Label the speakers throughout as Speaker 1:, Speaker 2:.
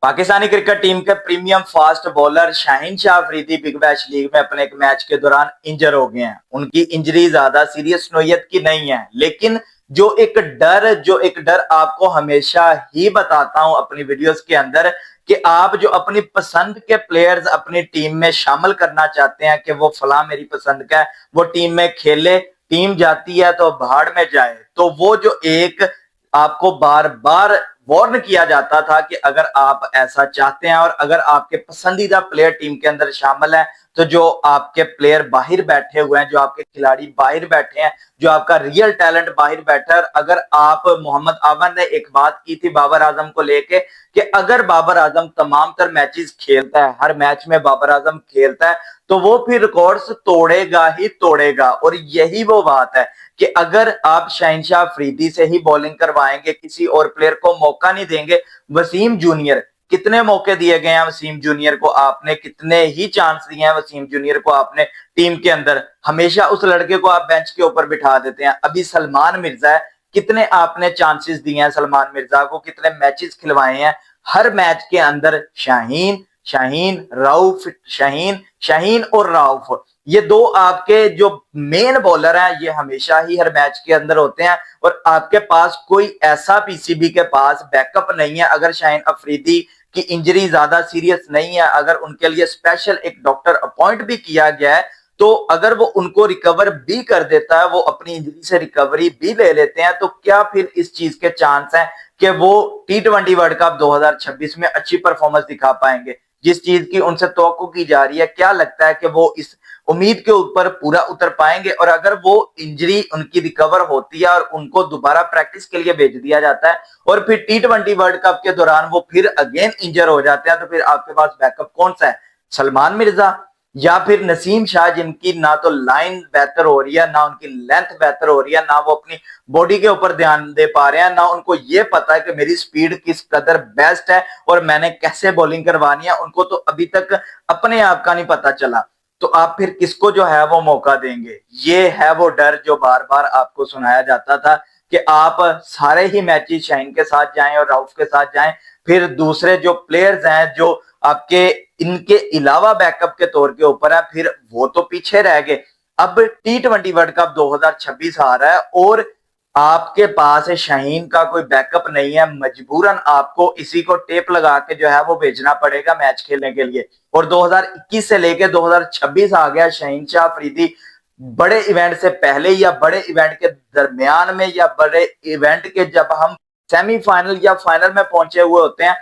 Speaker 1: Pakistani cricket team के premium fast bowler Shaheen Shah Afridi big bash league में अपने एक मैच के दौरान इंजर हो गए हैं। उनकी इंजरी ज्यादा सीरियस नोयत की नहीं है, लेकिन जो एक डर आपको हमेशा ही बताता हूं अपनी वीडियोस के अंदर कि आप जो अपनी पसंद के प्लेयर्स अपनी टीम में शामिल करना चाहते हैं कि वो फला मेरी पसंद का है, वो टीम में खेले, टीम जाती है तो भाड़ में जाए, तो वो जो एक आपको बार बार वार्न किया जाता था कि अगर आप ऐसा चाहते हैं और अगर आपके पसंदीदा प्लेयर टीम के अंदर शामिल है, तो जो आपके प्लेयर बाहर बैठे हुए हैं, जो आपके खिलाड़ी बाहर बैठे हैं, जो आपका रियल टैलेंट बाहर बैठा है, अगर आप मोहम्मद आमर ने एक बात की थी बाबर आजम को लेके कि अगर बाबर आजम तमाम तर मैचेस खेलता है, हर मैच में बाबर आजम खेलता है, तो वो फिर रिकॉर्ड्स तोड़ेगा ही तोड़ेगा। और यही वो बात है कि अगर आप शहनशाह अफरीदी से ही बॉलिंग करवाएंगे, किसी और प्लेयर को मौका नहीं देंगे। वसीम जूनियर, कितने मौके दिए गए हैं वसीम जूनियर को, आपने कितने ही चांस दिए हैं वसीम जूनियर को आपने टीम के अंदर, हमेशा उस लड़के को आप बेंच के ऊपर बिठा देते हैं। अभी सलमान मिर्जा है, कितने आपने चांसेस दिए हैं सलमान मिर्जा को, कितने मैचेस खिलवाए हैं, हर मैच के अंदर शाहीन शाहीन राउफ, शाहीन शाहीन और राउफ, ये दो आपके जो मेन बॉलर हैं, ये हमेशा ही हर मैच के अंदर होते हैं। और आपके पास कोई ऐसा पीसीबी के पास बैकअप नहीं है। अगर शाहीन अफरीदी की इंजरी ज्यादा सीरियस नहीं है, अगर उनके लिए स्पेशल एक डॉक्टर अपॉइंट भी किया गया है, तो अगर वो उनको रिकवर भी कर देता है, वो अपनी इंजरी से रिकवरी भी ले लेते हैं, तो क्या फिर इस चीज के चांस हैं कि वो T20 वर्ल्ड कप 2026 में अच्छी परफॉर्मेंस दिखा पाएंगे, जिस चीज की उनसे तवक्को की जा रही है? क्या लगता है कि वो इस उम्मीद के ऊपर पूरा उतर पाएंगे? और अगर वो इंजरी उनकी रिकवर होती है और उनको दोबारा प्रैक्टिस के लिए भेज दिया जाता है और फिर T20 वर्ल्ड कप के दौरान वो फिर अगेन इंजर हो जाते हैं, तो फिर आपके पास बैकअप कौन सा है? सलमान मिर्जा या फिर नसीम शाह, जिनकी ना तो लाइन बेहतर हो रही है, ना उनकी लेंथ बेहतर हो रही है, ना वो अपनी बॉडी के ऊपर ध्यान दे पा रहे हैं, ना उनको ये पता है कि मेरी स्पीड किस कदर बेस्ट है और मैंने कैसे बॉलिंग करवानी है, उनको तो अभी तक अपने आप का नहीं पता चला। तो आप फिर किसको जो है वो मौका देंगे? ये है वो डर जो बार बार आपको सुनाया जाता था कि आप सारे ही मैचेस शाहीन के साथ जाएं और राउफ के साथ जाएं, फिर दूसरे जो प्लेयर्स हैं जो आपके इनके अलावा बैकअप के तौर के ऊपर है, फिर वो तो पीछे रह गए। अब T20 वर्ल्ड कप 2026 आ रहा है और आपके पास शाहीन का कोई बैकअप नहीं है, मजबूरन आपको इसी को टेप लगा के जो है वो भेजना पड़ेगा मैच खेलने के लिए। और 2021 से लेके 2026 आ गया, शाहीन शाह अफरीदी बड़े इवेंट से पहले या बड़े इवेंट के दरमियान में या बड़े इवेंट के जब हम सेमीफाइनल या फाइनल में पहुंचे हुए होते हैं,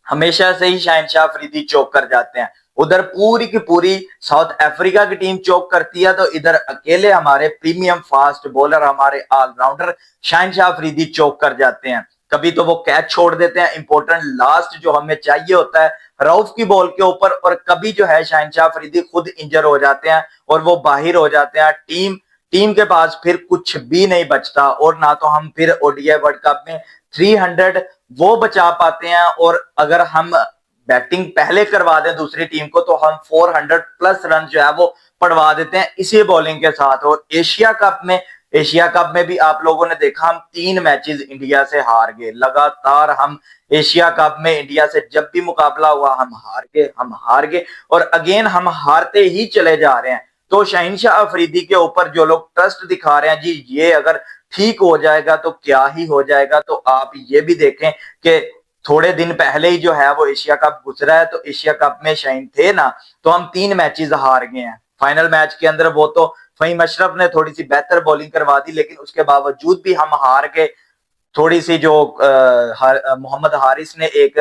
Speaker 1: हमेशा से ही शाहीन शाह अफरीदी चौक कर जाते हैं। उधर पूरी की पूरी साउथ अफ्रीका की टीम चौक करती है, तो इधर अकेले हमारे प्रीमियम फास्ट बॉलर, हमारे ऑलराउंडर शाहीन शाह अफरीदी चौक कर जाते हैं। कभी तो वो कैच छोड़ देते हैं इंपॉर्टेंट लास्ट जो हमें चाहिए होता है रऊफ की बॉल के ऊपर, और कभी जो है शाहीन शाह अफरीदी खुद इंजर हो जाते हैं और वो बाहर हो जाते हैं। टीम टीम के पास फिर कुछ भी नहीं बचता, और ना तो हम फिर ओडीआई वर्ल्ड कप में 300 वो बचा पाते हैं, और अगर हम बैटिंग पहले करवा दें दूसरी टीम को, तो हम 400 प्लस रन जो है वो पड़वा देते हैं इसी बॉलिंग के साथ। और एशिया कप में भी आप लोगों ने देखा, हम 3 मैचेस इंडिया से हार गए लगातार। हम एशिया कप में इंडिया से जब भी मुकाबला हुआ हम हार गए और अगेन हम हारते ही चले जा रहे हैं। तो शाहीन शाह अफरीदी के ऊपर जो लोग ट्रस्ट दिखा रहे हैं, जी ये अगर ठीक हो जाएगा तो क्या ही हो जाएगा, तो आप ये भी देखें कि थोड़े दिन पहले ही जो है वो एशिया कप गुजरा है, तो एशिया कप में शाहीन थे ना, तो हम 3 मैचेस हार गए हैं। फाइनल मैच के अंदर वो तो फहीम अशरफ ने थोड़ी सी बेहतर बॉलिंग करवा दी, लेकिन उसके बावजूद भी हम हार गए। थोड़ी सी जो मोहम्मद हारिस ने एक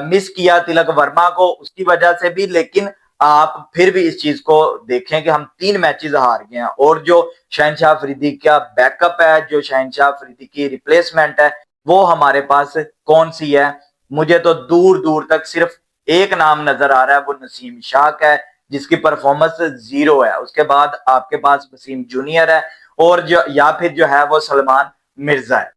Speaker 1: मिस किया तिलक वर्मा को, उसकी वजह से भी, लेकिन आप फिर भी इस चीज को देखें कि हम 3 मैचेस हार गए हैं। और जो शहनशाह अफरीदी का बैकअप है, जो शहनशाह अफरीदी की रिप्लेसमेंट है, वो हमारे पास कौन सी है? मुझे तो दूर दूर तक सिर्फ एक नाम नजर आ रहा है, वो नसीम शाह का है, जिसकी परफॉर्मेंस 0 है। उसके बाद आपके पास वसीम जूनियर है और जो या फिर जो है वो सलमान मिर्जा है।